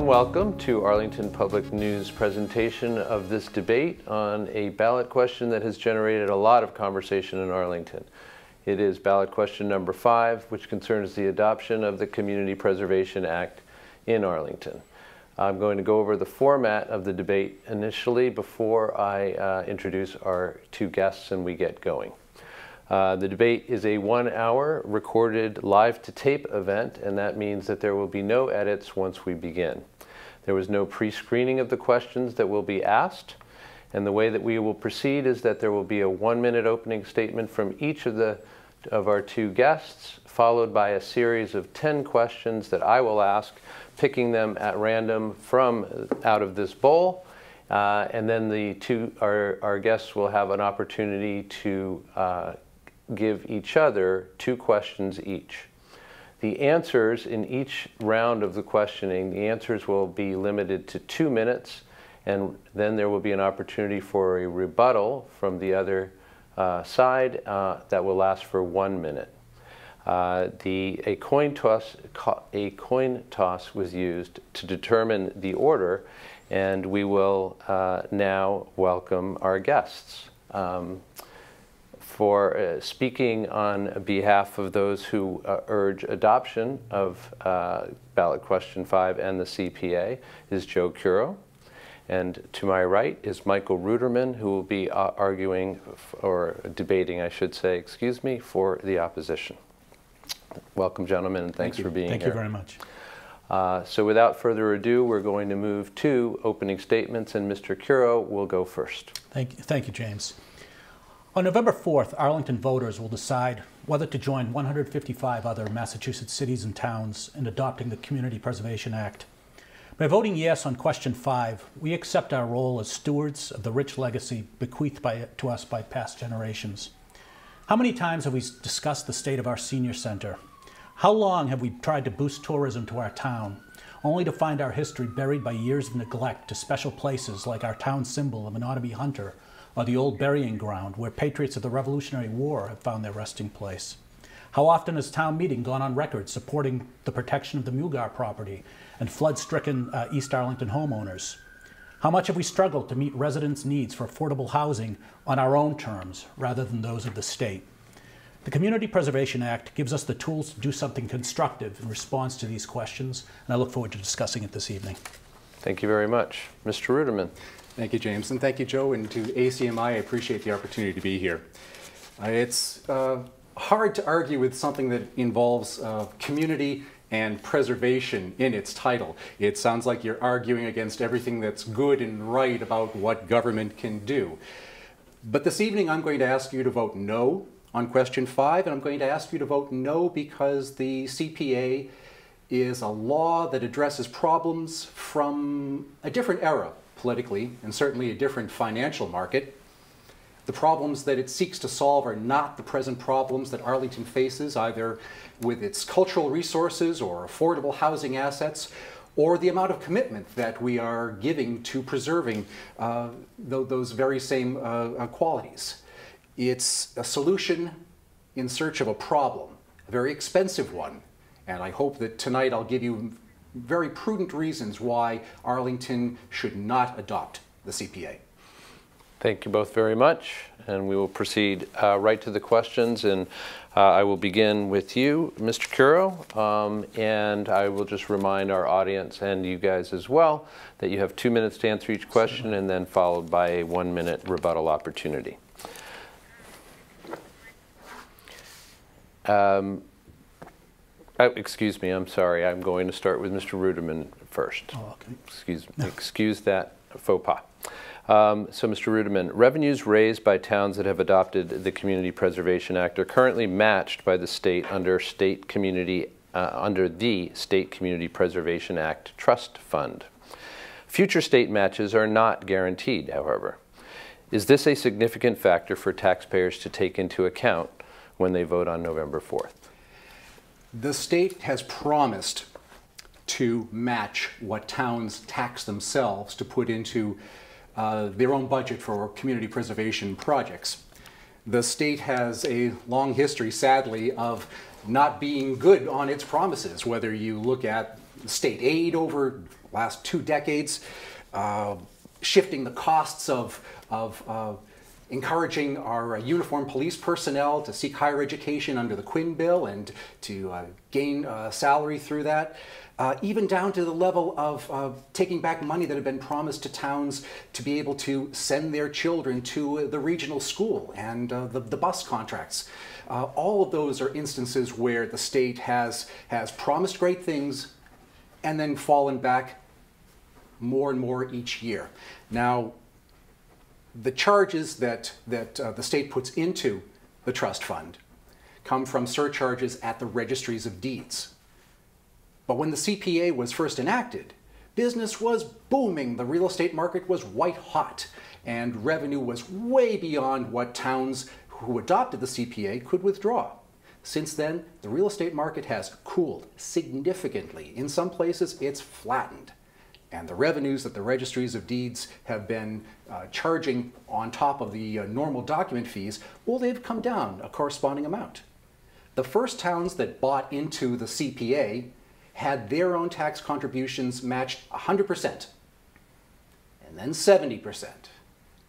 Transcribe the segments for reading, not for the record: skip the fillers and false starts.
warm welcome to Arlington Public News presentation of this debate on a ballot question that has generated a lot of conversation in Arlington. It is ballot question number 5, which concerns the adoption of the Community Preservation Act in Arlington. I'm going to go over the format of the debate initially before I introduce our two guests and we get going. The debate is a 1-hour recorded live-to-tape event, and that means that there will be no edits once we begin. There was no pre-screening of the questions that will be asked, and the way that we will proceed is that there will be a 1-minute opening statement from each of our two guests, followed by a series of 10 questions that I will ask, picking them at random from out of this bowl. And then our guests will have an opportunity to give each other 2 questions each. The answers in each round of the questioning, the answers will be limited to 2 minutes, and then there will be an opportunity for a rebuttal from the other side that will last for 1 minute. A coin toss was used to determine the order, and we will now welcome our guests. For speaking on behalf of those who urge adoption of ballot question 5 and the CPA is Joe Curo. And to my right is Michael Ruderman, who will be arguing, or debating, I should say, excuse me, for the opposition. Welcome, gentlemen, and thanks for being here. Thank you very much. So without further ado, we're going to move to opening statements, and Mr. Curo will go first. Thank you, James. On November 4th, Arlington voters will decide whether to join 155 other Massachusetts cities and towns in adopting the Community Preservation Act. By voting yes on question 5, we accept our role as stewards of the rich legacy bequeathed to us by past generations. How many times have we discussed the state of our senior center? How long have we tried to boost tourism to our town, only to find our history buried by years of neglect to special places like our town symbol of an Otoby hunter, or the old burying ground where patriots of the Revolutionary War have found their resting place? How often has town meeting gone on record supporting the protection of the Mulgar property and flood-stricken East Arlington homeowners? How much have we struggled to meet residents' needs for affordable housing on our own terms rather than those of the state? The Community Preservation Act gives us the tools to do something constructive in response to these questions, and I look forward to discussing it this evening. Thank you very much. Mr. Ruderman. Thank you, James, and thank you, Joe, and to ACMi. I appreciate the opportunity to be here. It's hard to argue with something that involves community and preservation in its title. It sounds like you're arguing against everything that's good and right about what government can do. But this evening I'm going to ask you to vote no on question 5, and I'm going to ask you to vote no because the CPA is a law that addresses problems from a different era politically, and certainly a different financial market. The problems that it seeks to solve are not the present problems that Arlington faces, either with its cultural resources or affordable housing assets, or the amount of commitment that we are giving to preserving those very same qualities. It's a solution in search of a problem, a very expensive one, and I hope that tonight I'll give you very prudent reasons why Arlington should not adopt the CPA. Thank you both very much, and we will proceed right to the questions, and I will begin with you, Mr. Curo, and I will just remind our audience and you guys as well that you have 2 minutes to answer each question, and then followed by a 1-minute rebuttal opportunity. Excuse me, I'm sorry. I'm going to start with Mr. Ruderman first. Oh, okay. Excuse that faux pas. So, Mr. Ruderman, revenues raised by towns that have adopted the Community Preservation Act are currently matched by the state under the State Community Preservation Act Trust Fund. Future state matches are not guaranteed, however. Is this a significant factor for taxpayers to take into account when they vote on November 4th? The state has promised to match what towns tax themselves to put into their own budget for community preservation projects. The state has a long history, sadly, of not being good on its promises, whether you look at state aid over the last 2 decades, shifting the costs of encouraging our uniformed police personnel to seek higher education under the Quinn Bill and to gain salary through that, even down to the level of taking back money that had been promised to towns to be able to send their children to the regional school and the bus contracts. All of those are instances where the state has promised great things and then fallen back more and more each year. Now, the charges that the state puts into the trust fund come from surcharges at the registries of deeds. But when the CPA was first enacted, business was booming, the real estate market was white hot, and revenue was way beyond what towns who adopted the CPA could withdraw. Since then, the real estate market has cooled significantly. In some places, it's flattened. And the revenues that the registries of deeds have been charging on top of the normal document fees, well, they've come down a corresponding amount. The first towns that bought into the CPA had their own tax contributions matched 100%, and then 70%,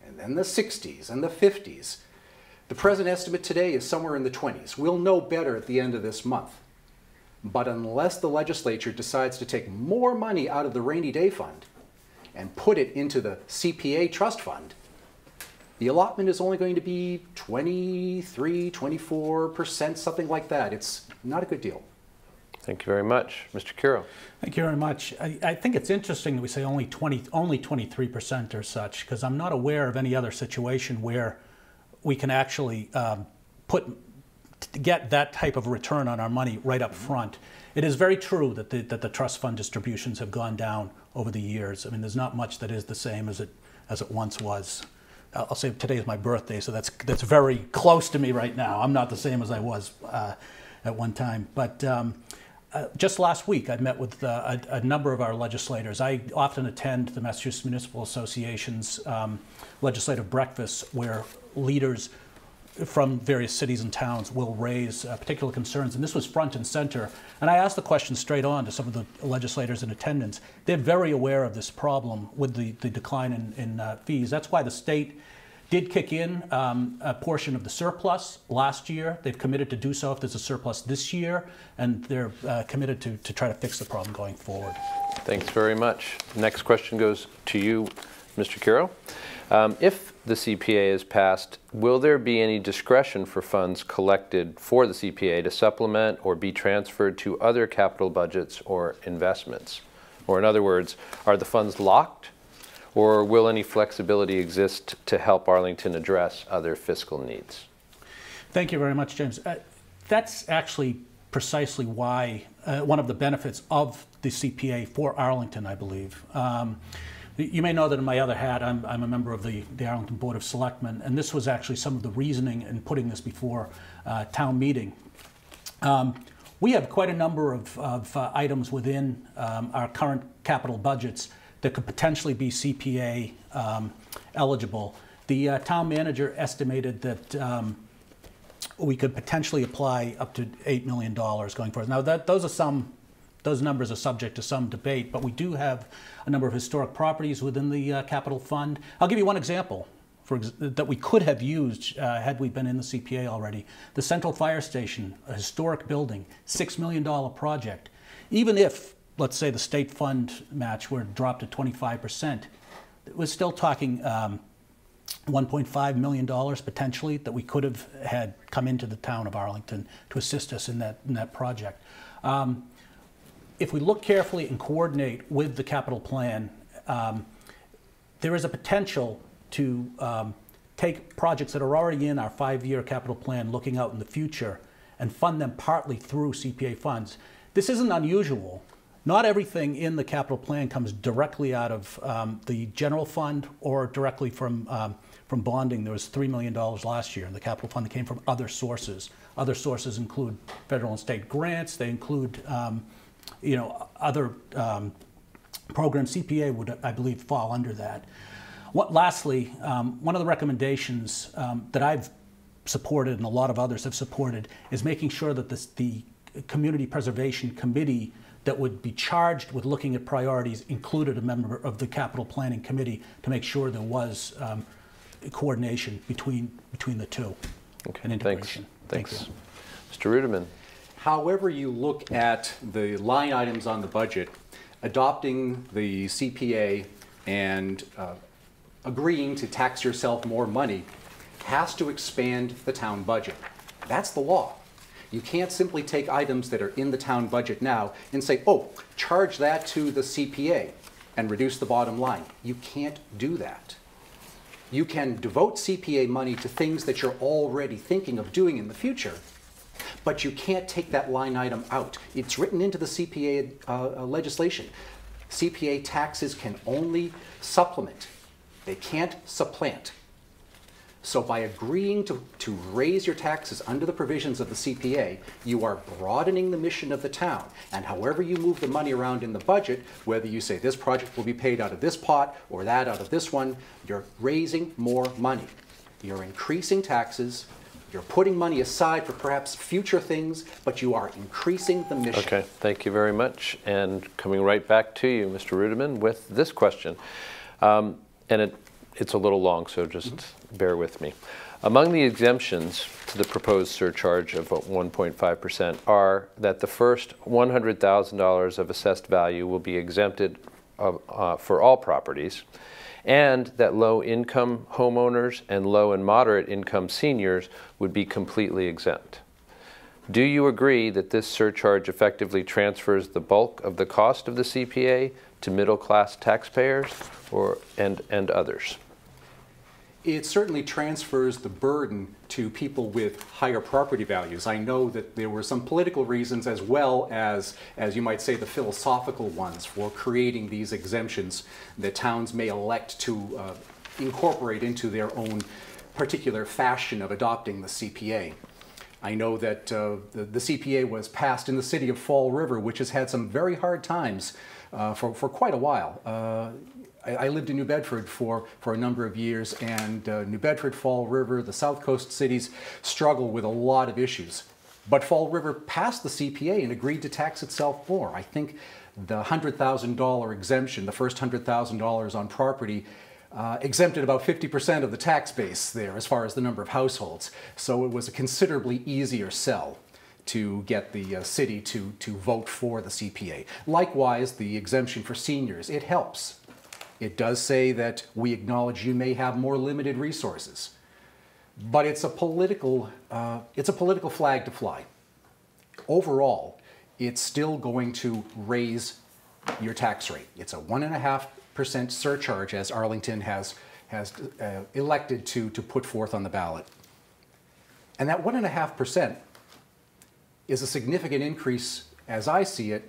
and then the 60s and the 50s. The present estimate today is somewhere in the 20s. We'll know better at the end of this month. But unless the legislature decides to take more money out of the rainy day fund and put it into the CPA trust fund, the allotment is only going to be 23, 24%, something like that. It's not a good deal. Thank you very much. Mr. Kiro. Thank you very much. I think it's interesting that we say only 23% or such, because I'm not aware of any other situation where we can actually get that type of return on our money right up front. It is very true that the trust fund distributions have gone down over the years. I mean, there's not much that is the same as it once was. I'll say today is my birthday, so that's very close to me right now. I'm not the same as I was at one time. But just last week, I met with a number of our legislators. I often attend the Massachusetts Municipal Association's legislative breakfasts, where leaders from various cities and towns will raise particular concerns, and this was front and center. And I asked the question straight on to some of the legislators in attendance. They're very aware of this problem with the decline in fees. That's why the state did kick in a portion of the surplus last year. They've committed to do so if there's a surplus this year, and they're committed to try to fix the problem going forward. Thanks very much. Next question goes to you, Mr. Kiro. If the CPA is passed, will there be any discretion for funds collected for the CPA to supplement or be transferred to other capital budgets or investments? Or in other words, are the funds locked, or will any flexibility exist to help Arlington address other fiscal needs? Thank you very much, James. That's actually precisely why one of the benefits of the CPA for Arlington, I believe. You may know that in my other hat, I'm a member of the Arlington Board of Selectmen, and this was actually some of the reasoning in putting this before town meeting. We have quite a number of items within our current capital budgets that could potentially be CPA eligible. The town manager estimated that we could potentially apply up to $8 million going forward. Now, those numbers are subject to some debate, but we do have a number of historic properties within the capital fund. I'll give you one example that we could have used had we been in the CPA already. The Central Fire Station, a historic building, $6 million project. Even if, let's say, the state fund match were dropped to 25%, we're still talking $1.5 million potentially that we could have had come into the town of Arlington to assist us in that project. If we look carefully and coordinate with the capital plan, there is a potential to take projects that are already in our 5-year capital plan looking out in the future and fund them partly through CPA funds. This isn't unusual. Not everything in the capital plan comes directly out of the general fund or directly from bonding. There was $3 million last year in the capital fund that came from other sources. Other sources include federal and state grants. They include other programs. CPA would, I believe, fall under that. Lastly, one of the recommendations that I've supported and a lot of others have supported is making sure that the Community Preservation Committee that would be charged with looking at priorities included a member of the capital planning committee to make sure there was coordination between the two. Okay, and integration. Thanks. Thank you. Mr. Ruderman. However you look at the line items on the budget, adopting the CPA and agreeing to tax yourself more money has to expand the town budget. That's the law. You can't simply take items that are in the town budget now and say, oh, charge that to the CPA and reduce the bottom line. You can't do that. You can devote CPA money to things that you're already thinking of doing in the future, but you can't take that line item out. It's written into the CPA legislation. CPA taxes can only supplement. They can't supplant. So by agreeing to raise your taxes under the provisions of the CPA, you are broadening the mission of the town. And however you move the money around in the budget, whether you say this project will be paid out of this pot or that out of this one, you're raising more money. You're increasing taxes. You're putting money aside for perhaps future things, but you are increasing the mission. Okay, thank you very much. And coming right back to you, Mr. Ruderman, with this question. And it's a little long, so just bear with me. Among the exemptions to the proposed surcharge of 1.5% are that the first $100,000 of assessed value will be exempted for all properties, and that low-income homeowners and low and moderate-income seniors would be completely exempt. Do you agree that this surcharge effectively transfers the bulk of the cost of the CPA to middle-class taxpayers and others? It certainly transfers the burden to people with higher property values. I know that there were some political reasons as well as you might say, the philosophical ones for creating these exemptions that towns may elect to incorporate into their own particular fashion of adopting the CPA. I know that the CPA was passed in the city of Fall River, which has had some very hard times for quite a while. I lived in New Bedford for a number of years, and New Bedford, Fall River, the South Coast cities struggle with a lot of issues. But Fall River passed the CPA and agreed to tax itself more. I think the $100,000 exemption, the first $100,000 on property, exempted about 50% of the tax base there as far as the number of households. So it was a considerably easier sell to get the city to vote for the CPA. Likewise, the exemption for seniors, it helps. It does say that we acknowledge you may have more limited resources, but it's a political flag to fly. Overall, it's still going to raise your tax rate. It's a 1.5% surcharge, as Arlington has elected to put forth on the ballot. And that 1.5% is a significant increase, as I see it,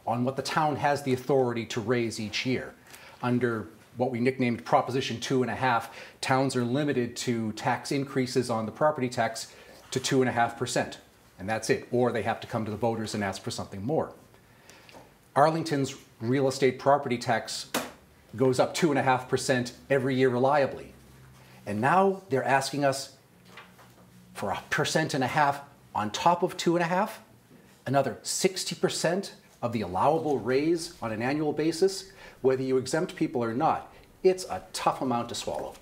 on what the town has the authority to raise each year. Under what we nicknamed Proposition 2.5, towns are limited to tax increases on the property tax to 2.5%, and that's it. Or they have to come to the voters and ask for something more. Arlington's real estate property tax goes up 2.5% every year reliably. And now they're asking us for 1.5% on top of 2.5%, another 60% of the allowable raise on an annual basis. Whether you exempt people or not, it's a tough amount to swallow.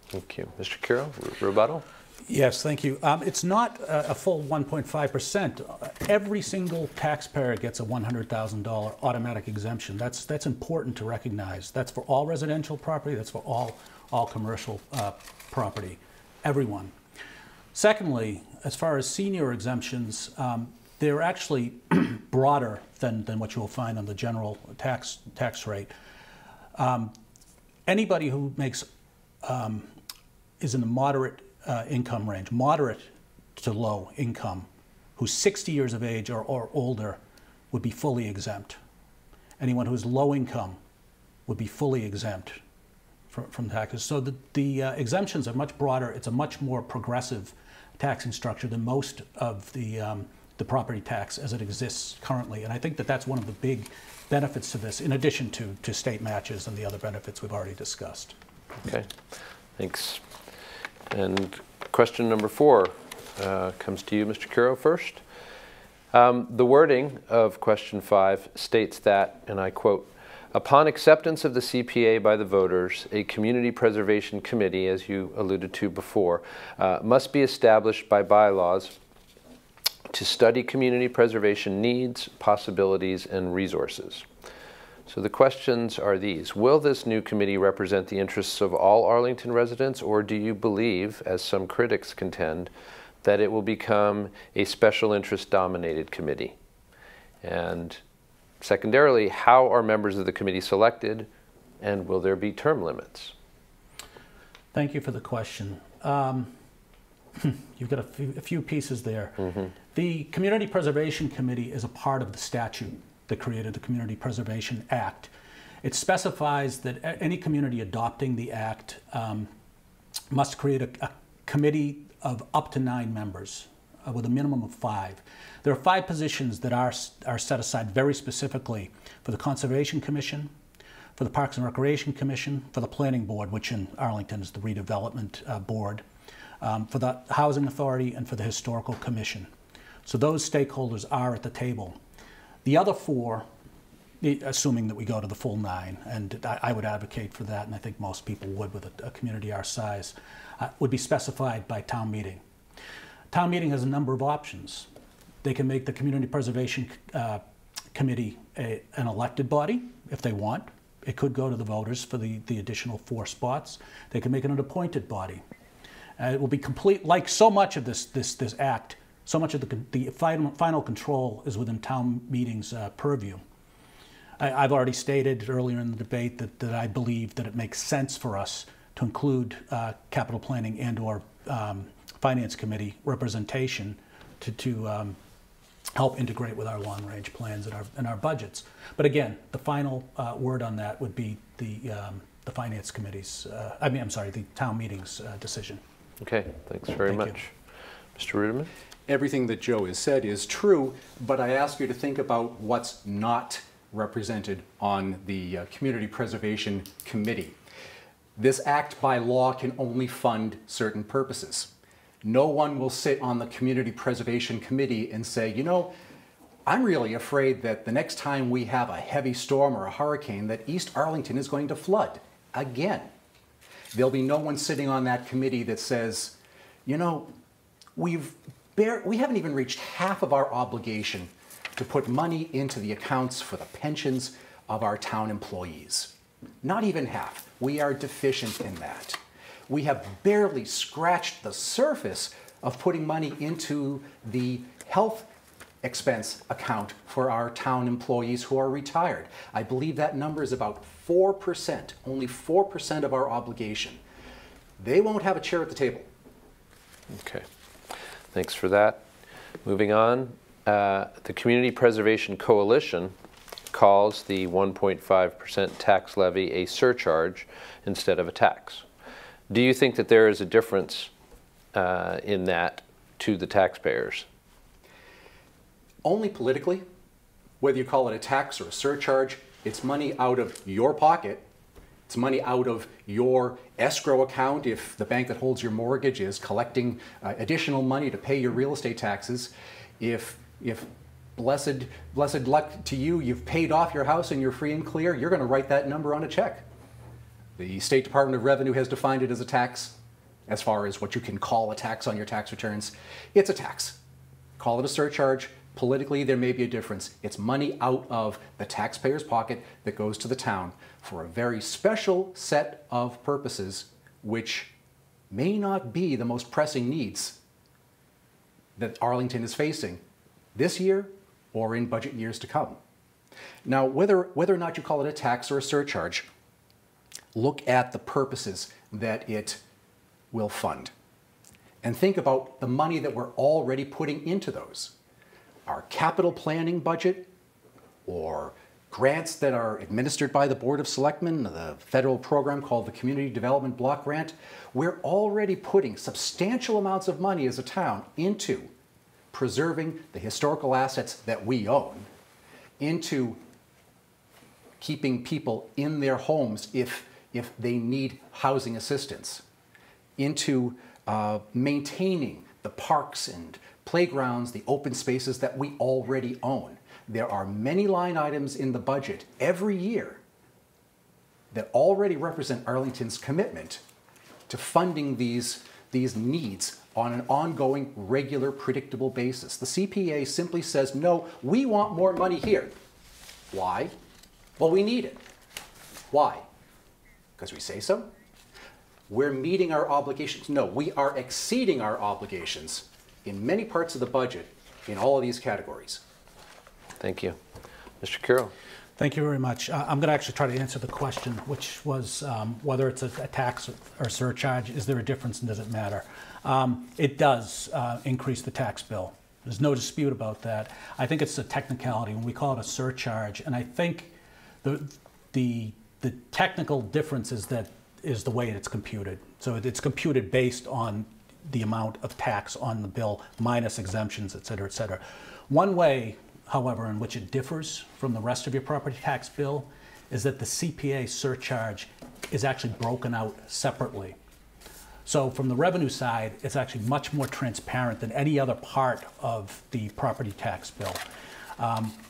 Thank you. Mr. Kiro, rebuttal? Yes, thank you. It's not a full 1.5%. Every single taxpayer gets a $100,000 automatic exemption. That's important to recognize. That's for all residential property. That's for all commercial property. Everyone. Secondly, as far as senior exemptions, they're actually broader than what you will find on the general tax rate. Anybody who makes is in the moderate income range, moderate to low income, who's 60 years of age or older would be fully exempt. Anyone who's low income would be fully exempt from taxes. So the exemptions are much broader. It's a much more progressive taxing structure than most of the property tax as it exists currently. And I think that that's one of the big benefits to this, in addition to state matches and the other benefits we've already discussed. Okay, thanks. And question number 4 comes to you, Mr. Kiro, first. The wording of question 5 states that, and I quote, "Upon acceptance of the CPA by the voters, a community preservation committee, as you alluded to before, must be established by bylaws to study community preservation needs, possibilities, and resources." So the questions are these. Will this new committee represent the interests of all Arlington residents, or do you believe, as some critics contend, that it will become a special interest dominated committee? And secondarily, how are members of the committee selected, and will there be term limits? Thank you for the question. You've got a few pieces there. The Community Preservation Committee is a part of the statute that created the Community Preservation Act. It specifies that any community adopting the act must create a committee of up to 9 members with a minimum of 5. There are 5 positions that are set aside very specifically for the Conservation Commission, for the Parks and Recreation Commission, for the Planning Board, which in Arlington is the Redevelopment Board, for the Housing Authority, and for the Historical Commission. So those stakeholders are at the table. The other 4, assuming that we go to the full 9, and I would advocate for that, and I think most people would with a community our size, would be specified by town meeting. Town meeting has a number of options. They can make the Community Preservation Committee an elected body if they want. It could go to the voters for the additional 4 spots. They can make it an appointed body. It will be complete, like so much of this act, so much of the final control is within town meeting's purview. I've already stated earlier in the debate that I believe that it makes sense for us to include capital planning and or finance committee representation to help integrate with our long-range plans and our budgets. But again, the final word on that would be the finance committee's, the town meeting's decision. Okay, thanks very much. Mr. Ruderman? Everything that Joe has said is true, but I ask you to think about what's not represented on the Community Preservation Committee. This act by law can only fund certain purposes. No one will sit on the Community Preservation Committee and say, you know, I'm really afraid that the next time we have a heavy storm or a hurricane that East Arlington is going to flood again. There'll be no one sitting on that committee that says, you know, we haven't even reached half of our obligation to put money into the accounts for the pensions of our town employees. Not even half. We are deficient in that. We have barely scratched the surface of putting money into the health expense account for our town employees who are retired. I believe that number is about 4%, only 4% of our obligation. They won't have a chair at the table. Okay, thanks for that. Moving on, the Community Preservation Coalition calls the 1.5% tax levy a surcharge instead of a tax. Do you think that there is a difference in that to the taxpayers? Only politically. Whether you call it a tax or a surcharge, it's money out of your pocket. It's money out of your escrow account if the bank that holds your mortgage is collecting additional money to pay your real estate taxes. If blessed luck to you, you've paid off your house and you're free and clear, you're going to write that number on a check. The State Department of Revenue has defined it as a tax. As far as what you can call a tax on your tax returns, it's a tax. Call it a surcharge. Politically, there may be a difference. It's money out of the taxpayer's pocket that goes to the town for a very special set of purposes, which may not be the most pressing needs that Arlington is facing this year or in budget years to come. Now, whether or not you call it a tax or a surcharge, look at the purposes that it will fund and think about the money that we're already putting into those. Our capital planning budget, or grants that are administered by the Board of Selectmen, the federal program called the Community Development Block Grant, we're already putting substantial amounts of money as a town into preserving the historical assets that we own, into keeping people in their homes if they need housing assistance, into maintaining the parks and playgrounds, the open spaces that we already own. There are many line items in the budget every year that already represent Arlington's commitment to funding these needs on an ongoing, regular, predictable basis. The CPA simply says, no, we want more money here. Why? Well, we need it. Why? Because we say so? We're meeting our obligations. No, we are exceeding our obligations in many parts of the budget in all of these categories. Thank you. Mr. Carroll. Thank you very much. I'm going to actually try to answer the question, which was whether it's a tax or surcharge. Is there a difference and does it matter? It does increase the tax bill. There's no dispute about that. I think it's a technicality when we call it a surcharge, and I think the technical difference is the way it's computed. So it's computed based on the amount of tax on the bill minus exemptions, et cetera, et cetera. One way, however, in which it differs from the rest of your property tax bill is that the CPA surcharge is actually broken out separately. So from the revenue side, it's actually much more transparent than any other part of the property tax bill.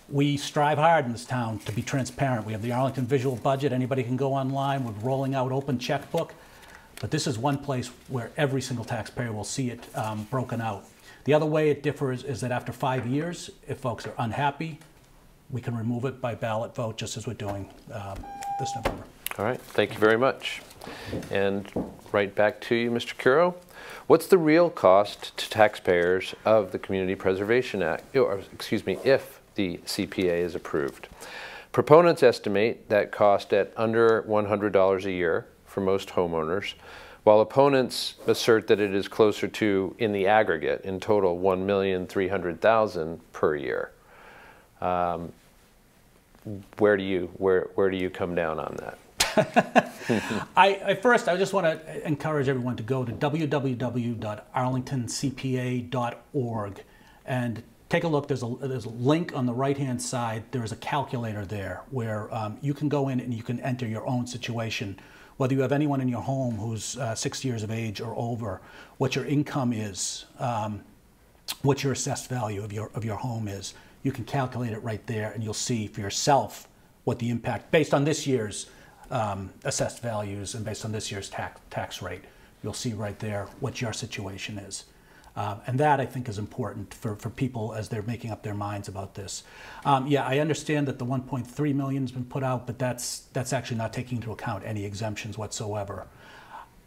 We strive hard in this town to be transparent. We have the Arlington Visual Budget. Anybody can go online. We're rolling out open checkbook. But this is one place where every single taxpayer will see it broken out. The other way it differs is that after 5 years, if folks are unhappy, we can remove it by ballot vote, just as we're doing this November. All right, thank you very much. And right back to you, Mr. Curo. What's the real cost to taxpayers of the Community Preservation Act, or excuse me, if the CPA is approved? Proponents estimate that cost at under $100 a year for most homeowners, while opponents assert that it is closer to, in the aggregate, in total, $1,300,000 per year. Where do you come down on that? First, I just want to encourage everyone to go to www.arlingtoncpa.org and take a look. There's a link on the right-hand side. There is a calculator there where you can go in and you can enter your own situation. Whether you have anyone in your home who's 6 years of age or over, what your income is, what your assessed value of your home is. You can calculate it right there, and you'll see for yourself what the impact, based on this year's assessed values and based on this year's tax rate, you'll see right there what your situation is. And that, I think, is important for people as they're making up their minds about this. Yeah, I understand that the 1.3 million has been put out, but that's actually not taking into account any exemptions whatsoever.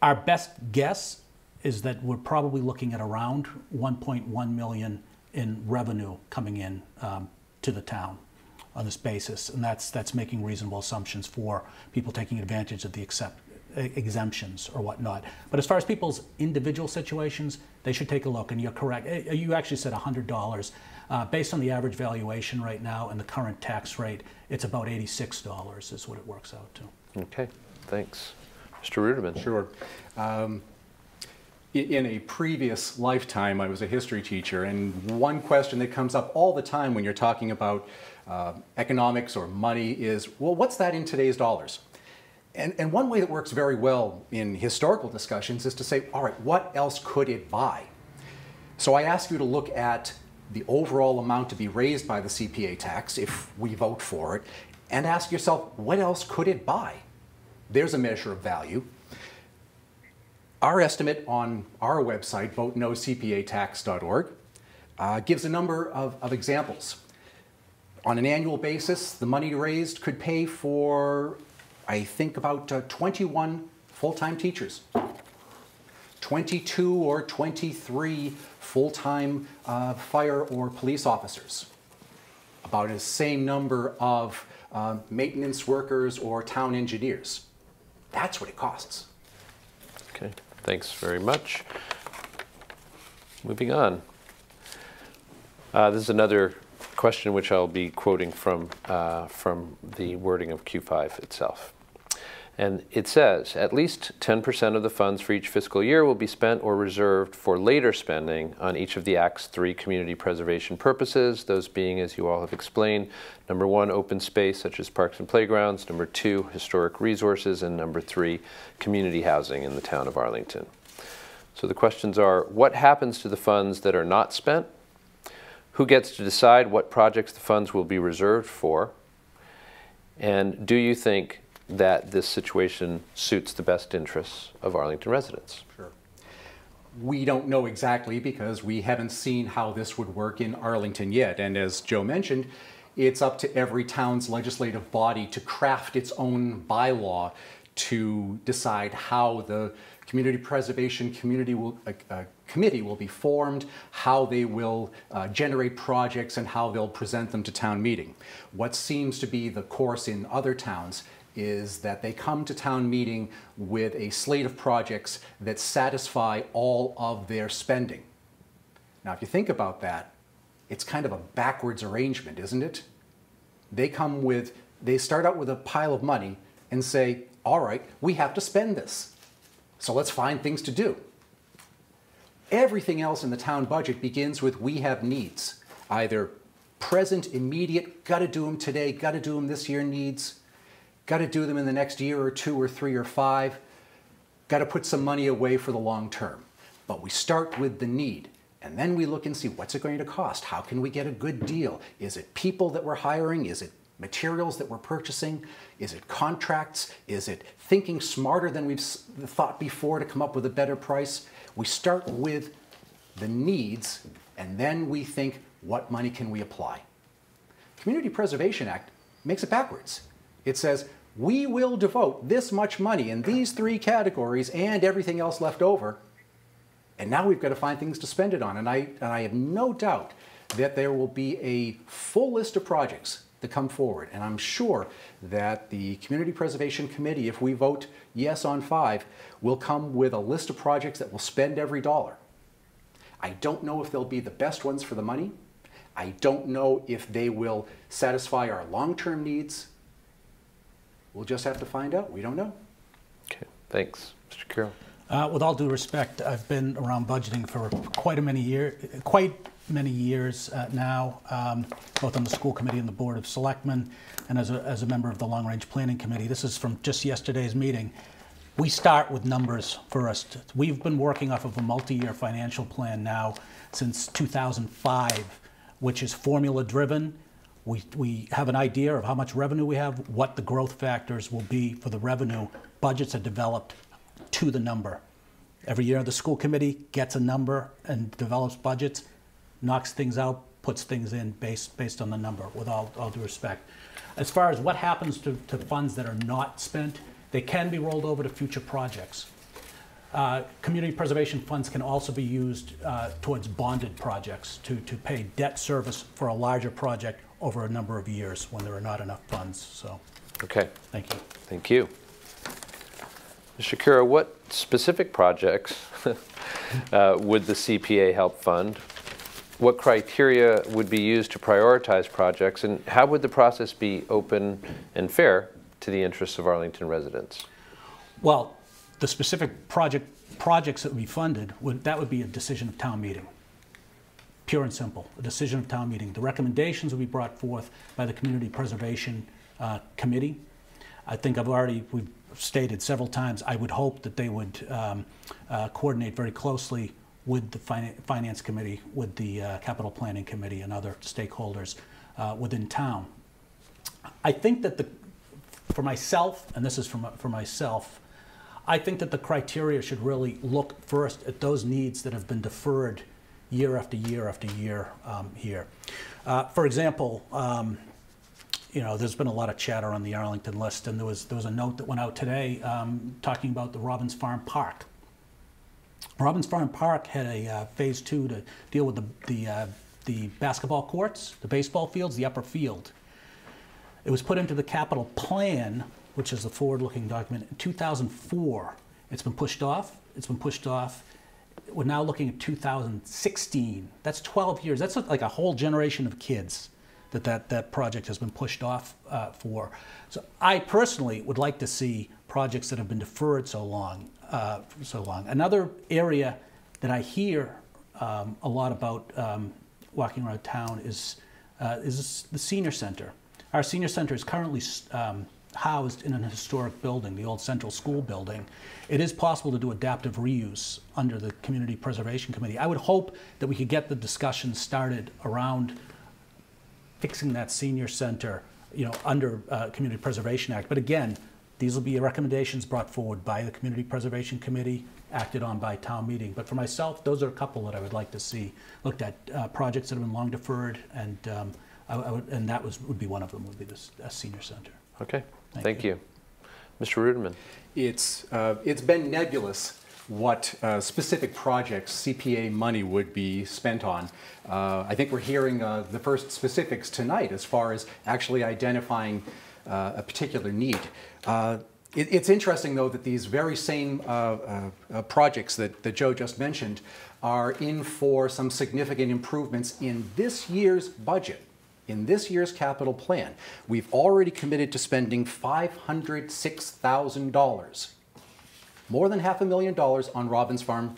Our best guess is that we're probably looking at around 1.1 million in revenue coming in to the town on this basis, and that's making reasonable assumptions for people taking advantage of the exemptions or whatnot. But as far as people's individual situations, they should take a look, and you're correct. You actually said $100. Based on the average valuation right now and the current tax rate, it's about $86 is what it works out to. Okay, thanks. Mr. Ruderman. Sure. In a previous lifetime, I was a history teacher, and one question that comes up all the time when you're talking about economics or money is, well, what's that in today's dollars? And one way that works very well in historical discussions is to say, all right, what else could it buy? So I ask you to look at the overall amount to be raised by the CPA tax, if we vote for it, and ask yourself, what else could it buy? There's a measure of value. Our estimate on our website, votenocpatax.org, gives a number of examples. On an annual basis, the money raised could pay for, I think, about 21 full-time teachers, 22 or 23 full-time fire or police officers, about the same number of maintenance workers or town engineers. That's what it costs. Okay, thanks very much. Moving on. This is another question which I'll be quoting from the wording of Q5 itself. And it says, at least 10% of the funds for each fiscal year will be spent or reserved for later spending on each of the Act's 3 community preservation purposes, those being, as you all have explained, number 1, open space such as parks and playgrounds, number 2, historic resources, and number 3, community housing in the town of Arlington. So the questions are, what happens to the funds that are not spent? Who gets to decide what projects the funds will be reserved for? And do you think that this situation suits the best interests of Arlington residents? Sure. We don't know exactly because we haven't seen how this would work in Arlington yet. And as Joe mentioned, it's up to every town's legislative body to craft its own bylaw to decide how the Community Preservation Committee will be formed, how they will generate projects, and how they'll present them to town meeting. What seems to be the course in other towns is that they come to town meeting with a slate of projects that satisfy all of their spending. Now, if you think about that, it's kind of a backwards arrangement, isn't it? They start out with a pile of money and say, all right, we have to spend this, so let's find things to do. Everything else in the town budget begins with we have needs, either present, immediate, got to do them today, got to do them this year needs, got to do them in the next year or 2 or 3 or 5, got to put some money away for the long term. But we start with the need, and then we look and see what's it going to cost? How can we get a good deal? Is it people that we're hiring? Is it materials that we're purchasing? Is it contracts? Is it thinking smarter than we've thought before to come up with a better price? We start with the needs, and then we think, what money can we apply? Community Preservation Act makes it backwards. It says, we will devote this much money in these 3 categories and everything else left over, and now we've got to find things to spend it on. And I have no doubt that there will be a full list of projects that come forward. And I'm sure that the Community Preservation Committee, if we vote yes on 5, will come with a list of projects that will spend every dollar. I don't know if they'll be the best ones for the money. I don't know if they will satisfy our long-term needs. We'll just have to find out. We don't know. Okay, thanks. Mr. Carroll. With all due respect, I've been around budgeting for quite many years now, both on the school committee and the Board of Selectmen, and as a member of the Long Range Planning Committee. This is from just yesterday's meeting. We start with numbers first. We've been working off of a multi-year financial plan now since 2005, which is formula-driven. We have an idea of how much revenue we have, what the growth factors will be for the revenue. Budgets are developed to the number. Every year the school committee gets a number and develops budgets, knocks things out, puts things in based on the number, with all due respect. As far as what happens to funds that are not spent, they can be rolled over to future projects. Community preservation funds can also be used towards bonded projects to pay debt service for a larger project over a number of years when there are not enough funds. So, okay. Thank you. Thank you. Mr. Cura, what specific projects would the CPA help fund? What criteria would be used to prioritize projects, and how would the process be open and fair to the interests of Arlington residents? Well, the specific projects that would be funded, that would be a decision of town meeting. Pure and simple, a decision of town meeting. The recommendations would be brought forth by the Community Preservation Committee. I think we've stated several times, I would hope that they would coordinate very closely with the Finance Committee, with the Capital Planning Committee and other stakeholders within town. I think that for myself, and this is for myself, I think that the criteria should really look first at those needs that have been deferred year after year after year here. For example, there's been a lot of chatter on the Arlington list, and there was a note that went out today talking about the Robbins Farm Park. Robbins Farm Park had a phase 2 to deal with the basketball courts, the baseball fields, the upper field. It was put into the capital plan, which is the forward-looking document, in 2004. It's been pushed off. It's been pushed off. We're now looking at 2016. That's 12 years. That's like a whole generation of kids that project has been pushed off for. So I personally would like to see projects that have been deferred so long. Another area that I hear a lot about walking around town is the senior center. Our senior center is currently housed in an historic building, the old Central School building, it is possible to do adaptive reuse under the Community Preservation Committee. I would hope that we could get the discussion started around fixing that senior center, under Community Preservation Act. But again, these will be recommendations brought forward by the Community Preservation Committee, acted on by town meeting. But for myself, those are a couple that I would like to see looked at, projects that have been long deferred, and that would be one of them, would be this senior center. Okay, thank you. Mr. Ruderman. It's been nebulous what specific projects CPA money would be spent on. I think we're hearing the first specifics tonight as far as actually identifying a particular need. It's interesting, though, that these very same projects that Joe just mentioned are in for some significant improvements in this year's budget. In this year's capital plan, we've already committed to spending $506,000, more than $500,000 on Robbins Farm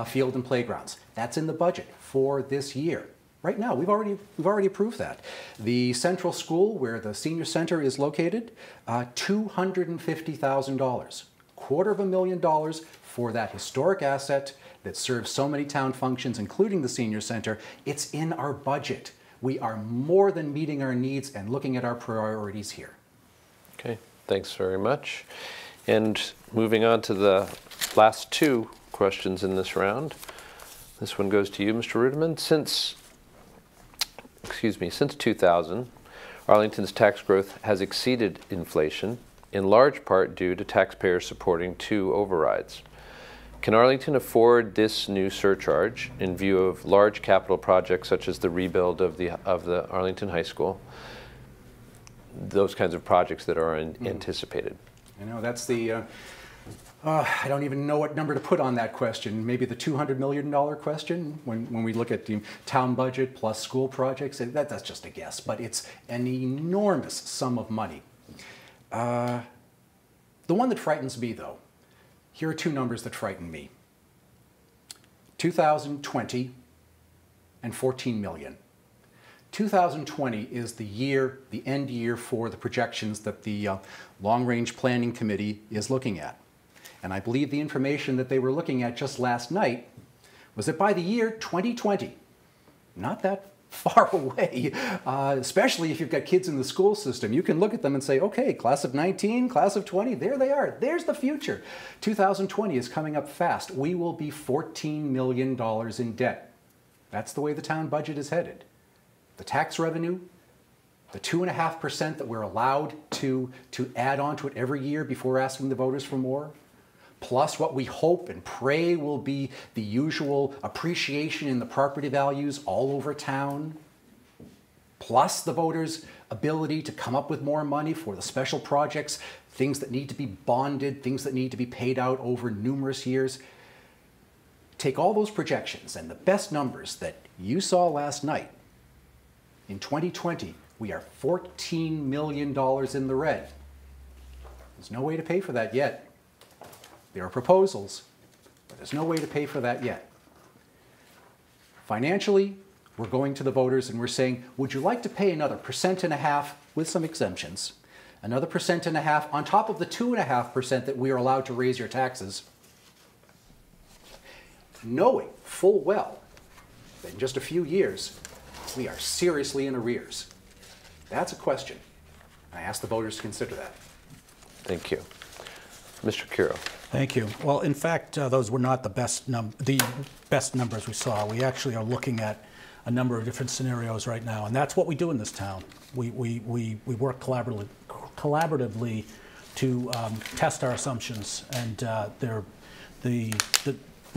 field and playgrounds. That's in the budget for this year. Right now, we've already approved that. The central school, where the senior center is located, $250,000, $250,000 for that historic asset that serves so many town functions, including the senior center. It's in our budget. We are more than meeting our needs and looking at our priorities here. Okay, thanks very much. And moving on to the last two questions in this round. This one goes to you, Mr. Ruderman. Since 2000, Arlington's tax growth has exceeded inflation, in large part due to taxpayers supporting 2 overrides. Can Arlington afford this new surcharge in view of large capital projects such as the rebuild of the Arlington High School, those kinds of projects that are anticipated? I know that's the, I don't even know what number to put on that question. Maybe the $200 million question when we look at the town budget plus school projects. That's just a guess, but it's an enormous sum of money. The one that frightens me, though, here are 2 numbers that frighten me. 2020 and 14 million. 2020 is the year, the end year for the projections that the Long-Range Planning Committee is looking at. And I believe the information that they were looking at just last night was that by the year 2020, not that far away, especially if you've got kids in the school system, you can look at them and say, okay, class of 19, class of 20, there they are. There's the future. 2020 is coming up fast. We will be $14 million in debt. That's the way the town budget is headed. The tax revenue, the 2.5% that we're allowed to add on to it every year before asking the voters for more, plus what we hope and pray will be the usual appreciation in the property values all over town, plus the voters' ability to come up with more money for the special projects, things that need to be bonded, things that need to be paid out over numerous years. Take all those projections and the best numbers that you saw last night. In 2020, we are $14 million in the red. There's no way to pay for that yet. There are proposals, but there's no way to pay for that yet. Financially, we're going to the voters and we're saying, would you like to pay another 1.5% with some exemptions, another 1.5% on top of the 2.5% that we are allowed to raise your taxes, knowing full well that in just a few years, we are seriously in arrears? That's a question. I ask the voters to consider that. Thank you. Mr. Curo. Thank you. Well, in fact, those were not the best numbers we saw. We actually are looking at a number of different scenarios right now, and that's what we do in this town. We work collaboratively to test our assumptions, and we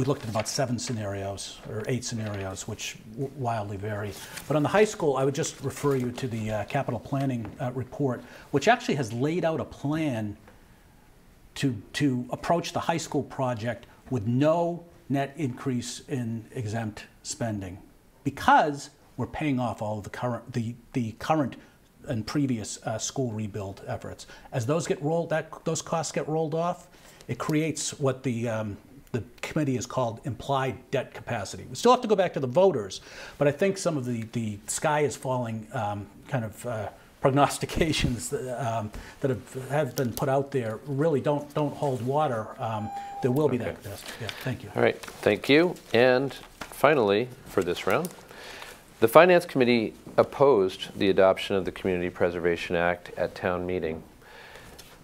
looked at about 7 scenarios or 8 scenarios, which wildly vary. But on the high school, I would just refer you to the capital planning report, which actually has laid out a plan to approach the high school project with no net increase in exempt spending, because we're paying off all of the current and previous school rebuild efforts. As those those costs get rolled off, it creates what the committee has called implied debt capacity. We still have to go back to the voters, but I think some of the sky is falling kind of prognostications that have been put out there really don't hold water, there will be that test. Yeah, thank you. All right, thank you. And finally, for this round, the Finance Committee opposed the adoption of the Community Preservation Act at town meeting.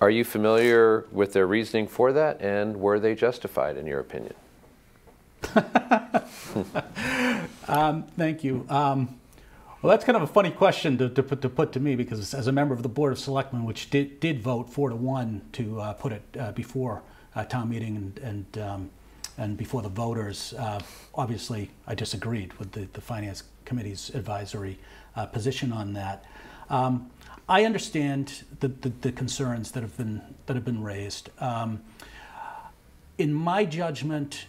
Are you familiar with their reasoning for that, and were they justified in your opinion? Thank you. Well, that's kind of a funny question to put to me, because as a member of the Board of Selectmen, which did vote 4-1 to put it before town meeting and before the voters, obviously I disagreed with the Finance Committee's advisory position on that. I understand the concerns that have been raised. In my judgment,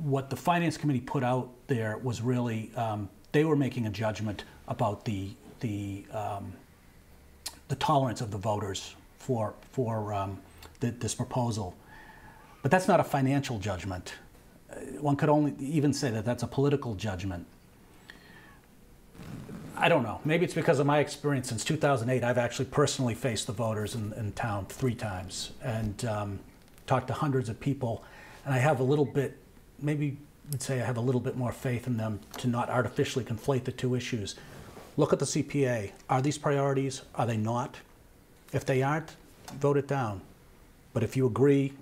what the Finance Committee put out there was really they were making a judgment about the tolerance of the voters for this proposal, but that's not a financial judgment. One could only even say that that's a political judgment. I don't know. Maybe it's because of my experience. Since 2008, I've actually personally faced the voters in town 3 times and talked to hundreds of people, and I have a little bit, maybe I'd say I have a little bit more faith in them to not artificially conflate the 2 issues. Look at the CPA. Are these priorities? Are they not? If they aren't, vote it down. But if you agree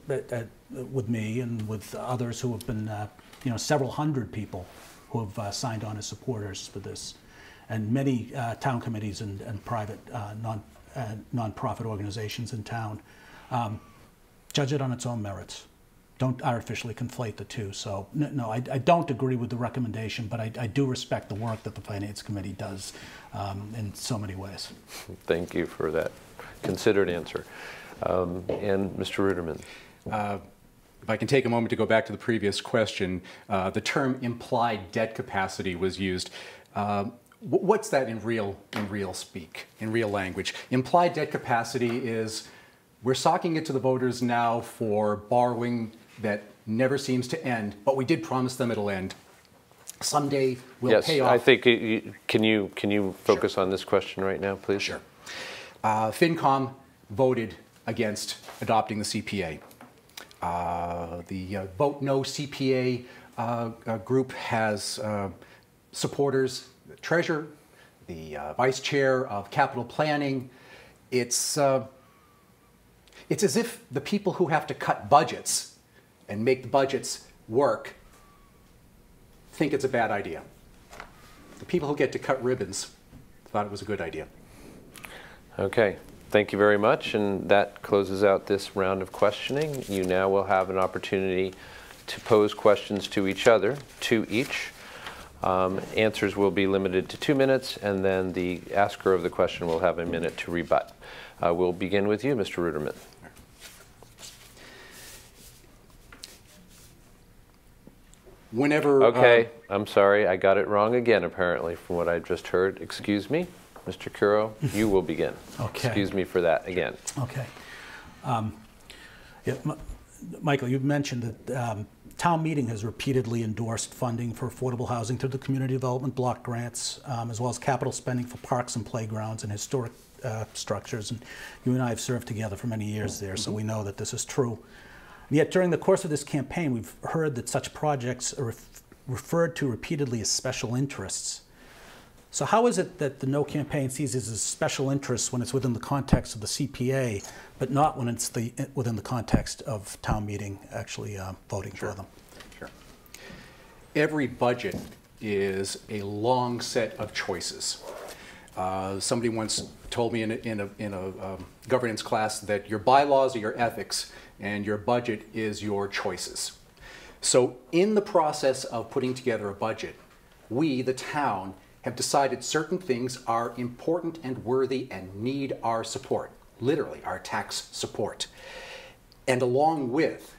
with me and with others who have been, several hundred people who have signed on as supporters for this, and many town committees and private non-profit organizations in town, judge it on its own merits. Don't artificially conflate the 2. So no, I don't agree with the recommendation, but I do respect the work that the Finance Committee does in so many ways. Thank you for that considered answer. And Mr. Ruderman. If I can take a moment to go back to the previous question, the term implied debt capacity was used. What's that in real speak, in real language? Implied debt capacity is we're socking it to the voters now for borrowing that never seems to end, but we did promise them it'll end. Someday we'll pay off. Yes, I think, can you focus on this question right now, please? Sure. FinCom voted against adopting the CPA. The Vote No CPA group has supporters, the treasurer, the vice chair of capital planning. It's as if the people who have to cut budgets and make the budgets work think it's a bad idea. The people who get to cut ribbons thought it was a good idea. Okay. Thank you very much, and that closes out this round of questioning. You now will have an opportunity to pose questions to each other, 2 each. Answers will be limited to 2 minutes, and then the asker of the question will have a minute to rebut. We'll begin with you, Mr. Ruderman. Whenever... Okay, I'm sorry, I got it wrong again, apparently, from what I just heard. Excuse me. Mr. Curo, you will begin. Okay. Excuse me for that again. Okay. Michael, you mentioned that town meeting has repeatedly endorsed funding for affordable housing through the community development block grants, as well as capital spending for parks and playgrounds and historic structures. And you and I have served together for many years there, so we know that this is true. And yet during the course of this campaign, we've heard that such projects are referred to repeatedly as special interests. So how is it that the No campaign sees this as special interests when it's within the context of the CPA, but not when it's within the context of town meeting actually voting for them? Sure. Every budget is a long set of choices. Somebody once told me in a governance class that your bylaws are your ethics and your budget is your choices. So in the process of putting together a budget, we, the town, have decided certain things are important and worthy and need our support, literally our tax support. And along with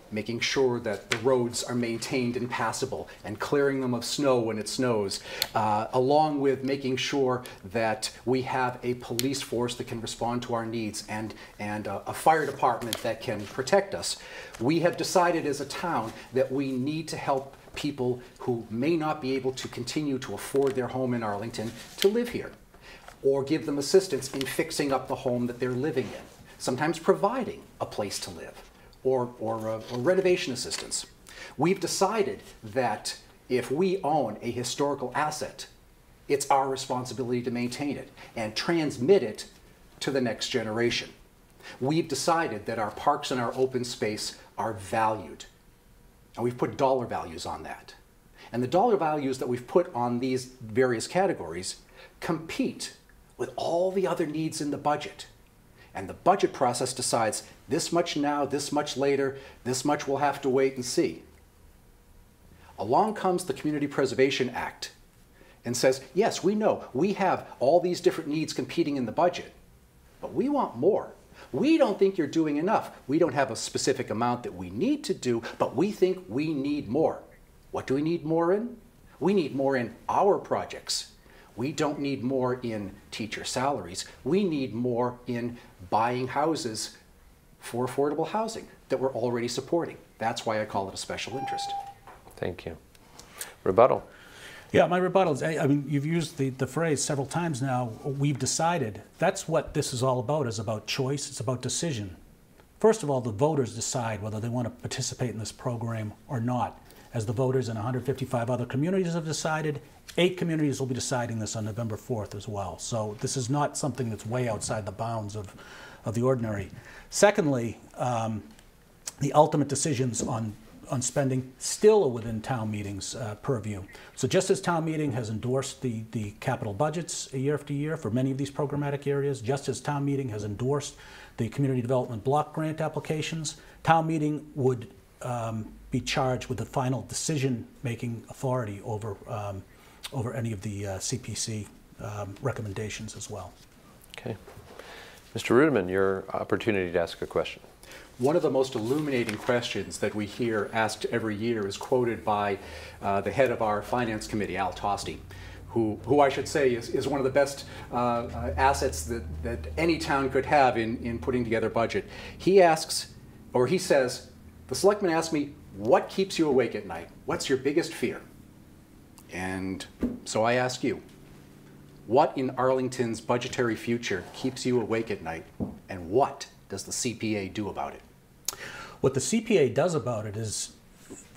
making sure that the roads are maintained and passable and clearing them of snow when it snows, along with making sure that we have a police force that can respond to our needs and a fire department that can protect us, we have decided as a town that we need to help people who may not be able to continue to afford their home in Arlington to live here, or give them assistance in fixing up the home that they're living in, sometimes providing a place to live, or renovation assistance. We've decided that if we own a historical asset, it's our responsibility to maintain it and transmit it to the next generation. We've decided that our parks and our open space are valued, and we've put dollar values on that. And the dollar values that we've put on these various categories compete with all the other needs in the budget. And the budget process decides this much now, this much later, this much we'll have to wait and see. Along comes the Community Preservation Act and says, yes, we know we have all these different needs competing in the budget, but we want more. We don't think you're doing enough. We don't have a specific amount that we need to do, but we think we need more. What do we need more in? We need more in our projects. We don't need more in teacher salaries. We need more in buying houses for affordable housing that we're already supporting. That's why I call it a special interest. Thank you. Rebuttal. Yeah, my rebuttal is, I mean, you've used the phrase several times now, we've decided. That's what this is all about, is about choice, it's about decision. First of all, the voters decide whether they want to participate in this program or not. As the voters in 155 other communities have decided, 8 communities will be deciding this on November 4th as well. So this is not something that's way outside the bounds of the ordinary. Secondly, the ultimate decisions on spending still are within town meetings' purview. So just as town meeting has endorsed the capital budgets year after year for many of these programmatic areas, just as town meeting has endorsed the community development block grant applications, town meeting would be charged with the final decision-making authority over any of the CPC recommendations as well. Okay. Mr. Rudeman, your opportunity to ask a question. One of the most illuminating questions that we hear asked every year is quoted by the head of our finance committee, Al Tosti, who I should say is one of the best assets that any town could have in putting together a budget. He asks, or he says, the selectmen ask me, what keeps you awake at night? What's your biggest fear? And so I ask you, what in Arlington's budgetary future keeps you awake at night, and what does the CPA do about it? What the CPA does about it is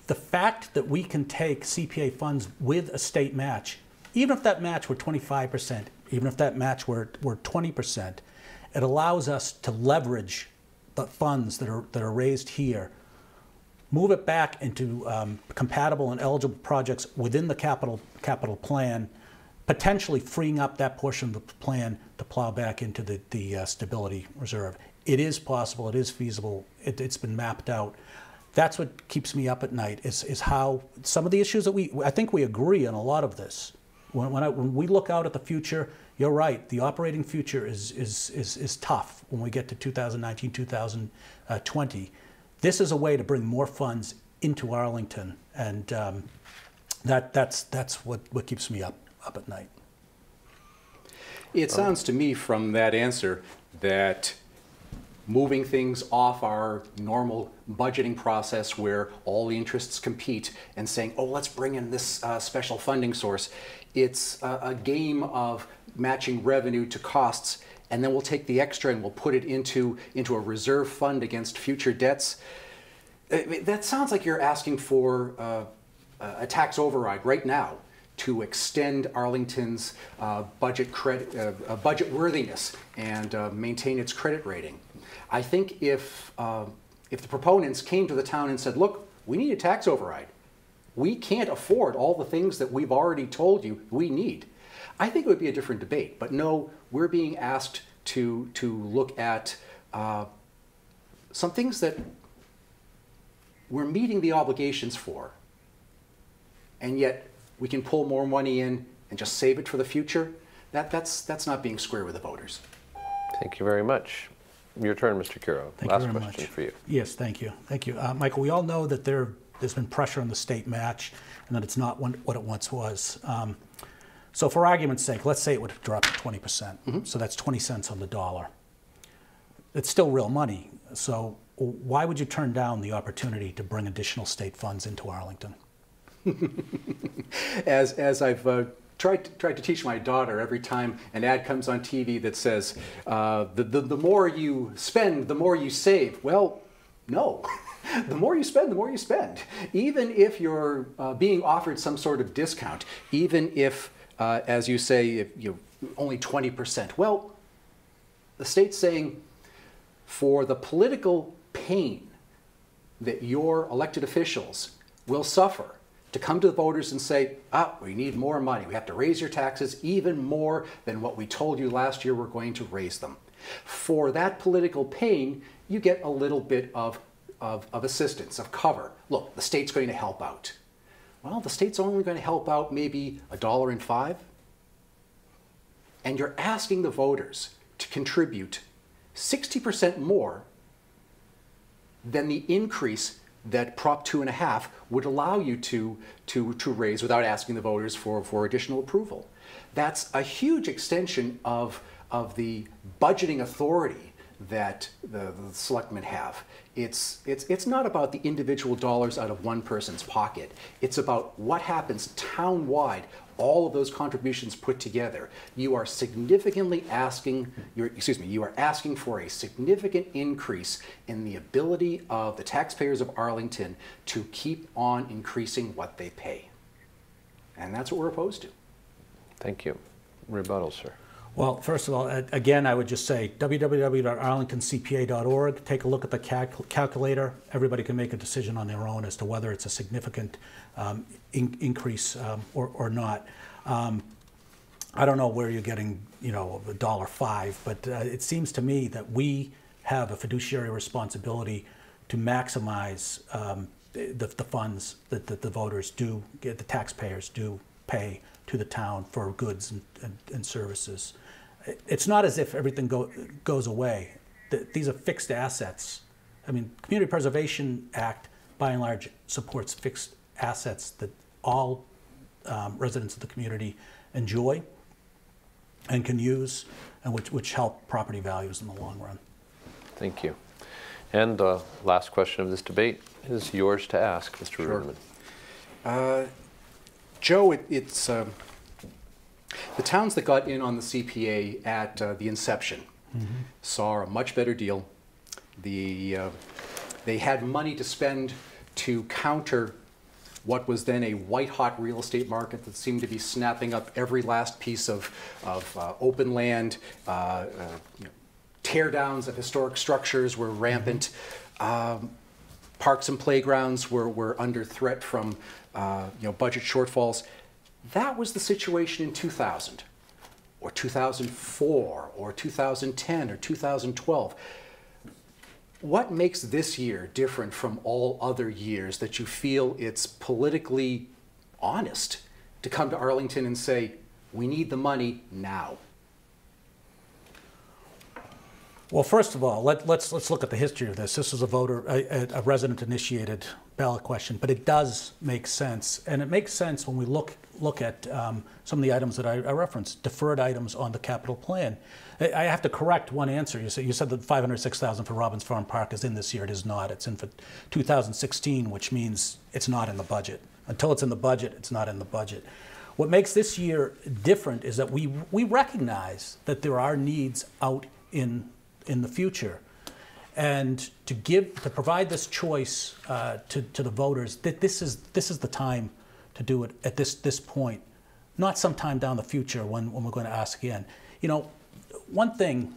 the fact that we can take CPA funds with a state match, even if that match were 25%, even if that match were 20%, it allows us to leverage the funds that are raised here, move it back into compatible and eligible projects within the capital plan, potentially freeing up that portion of the plan to plow back into the stability reserve. It is possible, it is feasible, it's been mapped out. That's what keeps me up at night, is how some of the issues that I think we agree on a lot of this. When we look out at the future, you're right, the operating future is tough when we get to 2019, 2020. This is a way to bring more funds into Arlington, and that's what keeps me up at night. It sounds to me from that answer that moving things off our normal budgeting process where all the interests compete and saying, oh, let's bring in this special funding source. It's a game of matching revenue to costs, and then we'll take the extra and we'll put it into a reserve fund against future debts. That sounds like you're asking for a tax override right now to extend Arlington's budget worthiness and maintain its credit rating. I think if the proponents came to the town and said, look, we need a tax override. We can't afford all the things that we've already told you we need. I think it would be a different debate. But no, we're being asked to look at some things that we're meeting the obligations for, and yet we can pull more money in and just save it for the future. That's not being square with the voters. Thank you very much. Your turn, Mr. Curo. Last question for you. Yes, thank you. Thank you. Michael, we all know that there's been pressure on the state match and that it's not what it once was. So for argument's sake, let's say it would drop to 20%. Mm-hmm. So that's 20 cents on the dollar. It's still real money. So why would you turn down the opportunity to bring additional state funds into Arlington? As I've tried to teach my daughter, every time an ad comes on TV that says, the more you spend, the more you save. Well, no. The more you spend, the more you spend. Even if you're being offered some sort of discount, even if, as you say, if you're only 20%. Well, the state's saying for the political pain that your elected officials will suffer to come to the voters and say, we need more money. We have to raise your taxes even more than what we told you last year we're going to raise them. For that political pain, you get a little bit of assistance, of cover. Look, the state's going to help out. Well, the state's only going to help out maybe $1.05. And you're asking the voters to contribute 60% more than the increase that Prop 2.5 would allow you to raise without asking the voters for additional approval. That's a huge extension of the budgeting authority that the selectmen have. It's not about the individual dollars out of one person's pocket. It's about what happens town-wide, all of those contributions put together. You are significantly asking, you are asking for a significant increase in the ability of the taxpayers of Arlington to keep on increasing what they pay. And that's what we're opposed to. Thank you. Rebuttal, sir. Well, first of all, again, I would just say www.arlingtoncpa.org. Take a look at the calculator. Everybody can make a decision on their own as to whether it's a significant increase or not. I don't know where you're getting, $1.05, but it seems to me that we have a fiduciary responsibility to maximize the funds that the voters do get, the taxpayers do pay to the town for goods and services. It's not as if everything goes away. These are fixed assets. I mean, Community Preservation Act, by and large, supports fixed assets that all residents of the community enjoy and can use, and which help property values in the long run. Thank you. And the last question of this debate is yours to ask, Mr. Sure. Ruderman. Joe, it's the towns that got in on the CPA at the inception saw a much better deal. They had money to spend to counter what was then a white-hot real estate market that seemed to be snapping up every last piece of open land. Tear-downs of historic structures were rampant. Parks and playgrounds were under threat from budget shortfalls. That was the situation in 2000, or 2004, or 2010, or 2012. What makes this year different from all other years that you feel it's politically honest to come to Arlington and say, we need the money now? Well, first of all, let's look at the history of this. This was a resident-initiated ballot question, but it does make sense, and it makes sense when we look at some of the items that I referenced, deferred items on the capital plan. I have to correct one answer. You said that $506,000 for Robbins Farm Park is in this year. It is not. It's in for 2016, which means it's not in the budget. Until it's in the budget, it's not in the budget. What makes this year different is that we recognize that there are needs out in the future, and to provide this choice to the voters, that this is the time to do it at this point, not sometime down the future when we're going to ask again. One thing,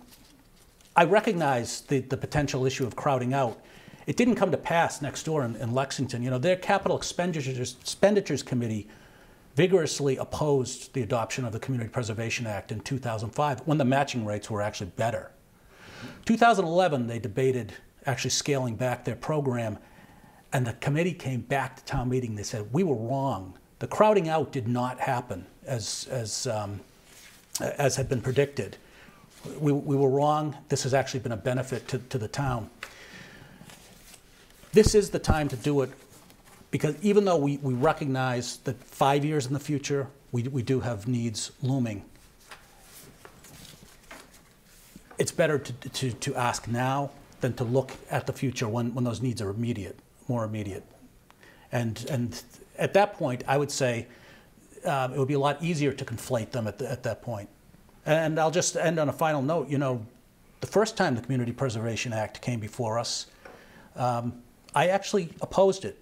I recognize the potential issue of crowding out. It didn't come to pass next door in Lexington. Their Capital Expenditures Committee vigorously opposed the adoption of the Community Preservation Act in 2005 when the matching rates were actually better. 2011, they debated actually scaling back their program, and the committee came back to town meeting. They said, we were wrong. The crowding out did not happen as had been predicted. We were wrong. This has actually been a benefit to the town. This is the time to do it, because even though we recognize that 5 years in the future, we do have needs looming, it's better to ask now than to look at the future when those needs are more immediate. And at that point, I would say it would be a lot easier to conflate them at that point. And I'll just end on a final note. You know, the first time the Community Preservation Act came before us, I actually opposed it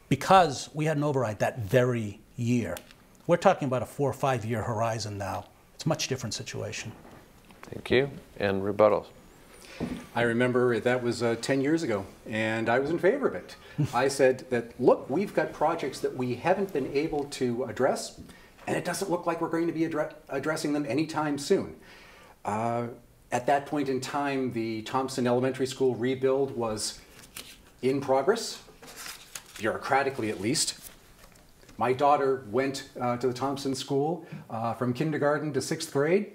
because we had an override that very year. We're talking about a 4 or 5 year horizon now. It's a much different situation. Thank you. And rebuttals. I remember that was 10 years ago, and I was in favor of it. I said that, look, we've got projects that we haven't been able to address, and it doesn't look like we're going to be addressing them anytime soon. At that point in time, the Thompson Elementary School rebuild was in progress, bureaucratically at least. My daughter went to the Thompson School from kindergarten to 6th grade.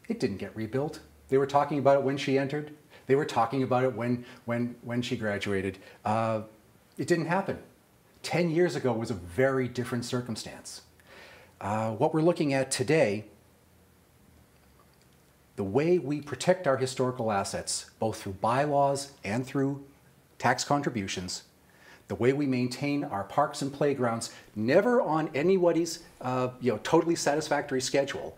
It didn't get rebuilt. They were talking about it when she entered. They were talking about it when she graduated. It didn't happen. 10 years ago was a very different circumstance. What we're looking at today, the way we protect our historical assets, both through bylaws and through tax contributions, the way we maintain our parks and playgrounds, never on anybody's totally satisfactory schedule,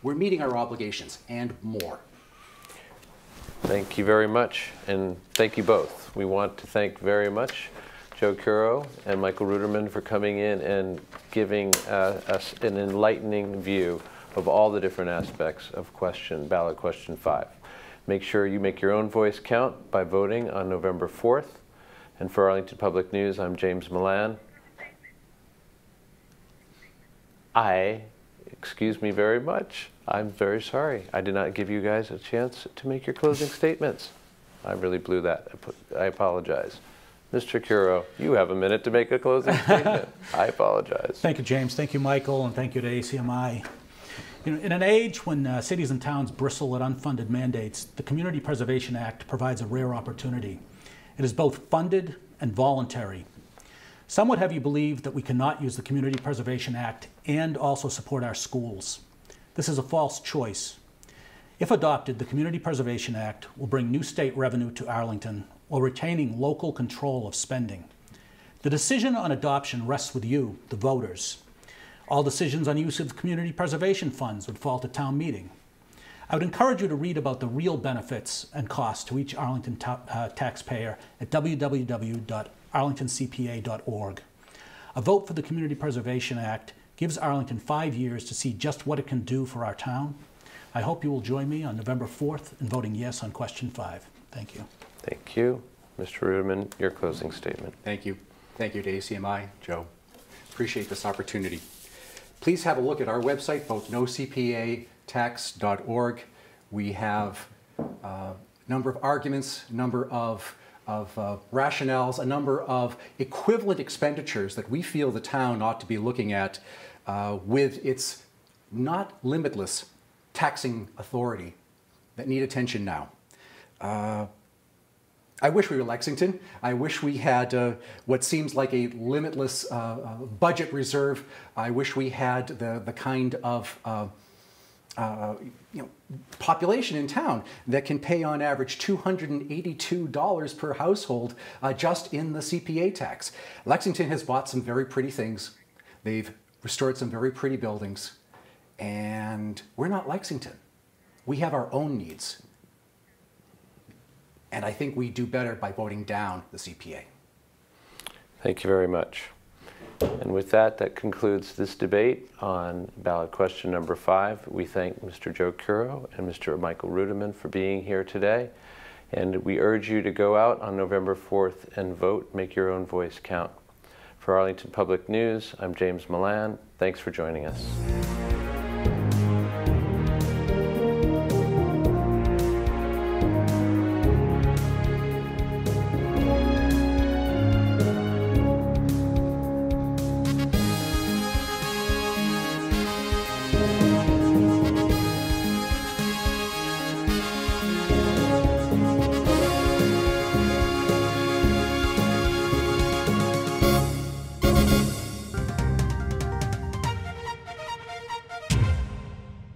we're meeting our obligations and more. Thank you very much, and thank you both. We want to thank very much Joe Curo and Michael Ruderman for coming in and giving us an enlightening view of all the different aspects of ballot question 5. Make sure you make your own voice count by voting on November 4th. And for Arlington Public News, I'm James Milan. Excuse me very much. I'm very sorry. I did not give you guys a chance to make your closing statements. I really blew that. I apologize. Mr. Curo, you have a minute to make a closing statement. I apologize. Thank you, James. Thank you, Michael, and thank you to ACMi. You know, in an age when cities and towns bristle at unfunded mandates, the Community Preservation Act provides a rare opportunity. It is both funded and voluntary. Some would have you believe that we cannot use the Community Preservation Act and also support our schools. This is a false choice. If adopted, the Community Preservation Act will bring new state revenue to Arlington while retaining local control of spending. The decision on adoption rests with you, the voters. All decisions on use of community preservation funds would fall to town meeting. I would encourage you to read about the real benefits and costs to each Arlington taxpayer at www.arlingtoncpa.org. A vote for the Community Preservation Act gives Arlington 5 years to see just what it can do for our town. I hope you will join me on November 4th in voting yes on question 5. Thank you. Thank you. Mr. Ruderman, your closing statement. Thank you. Thank you to ACMi, Joe. Appreciate this opportunity. Please have a look at our website, vote nocpatax.org. We have a number of arguments, a number of rationales, a number of equivalent expenditures that we feel the town ought to be looking at with its not limitless taxing authority that need attention now. I wish we were Lexington. I wish we had what seems like a limitless budget reserve. I wish we had the kind of population in town that can pay on average $282 per household just in the CPA tax. Lexington has bought some very pretty things. They've restored some very pretty buildings. And we're not Lexington. We have our own needs. And I think we do better by voting down the CPA. Thank you very much. And with that, that concludes this debate on ballot question number 5. We thank Mr. Joe Curo and Mr. Michael Ruderman for being here today. And we urge you to go out on November 4th and vote, make your own voice count. For Arlington Public News, I'm James Milan. Thanks for joining us.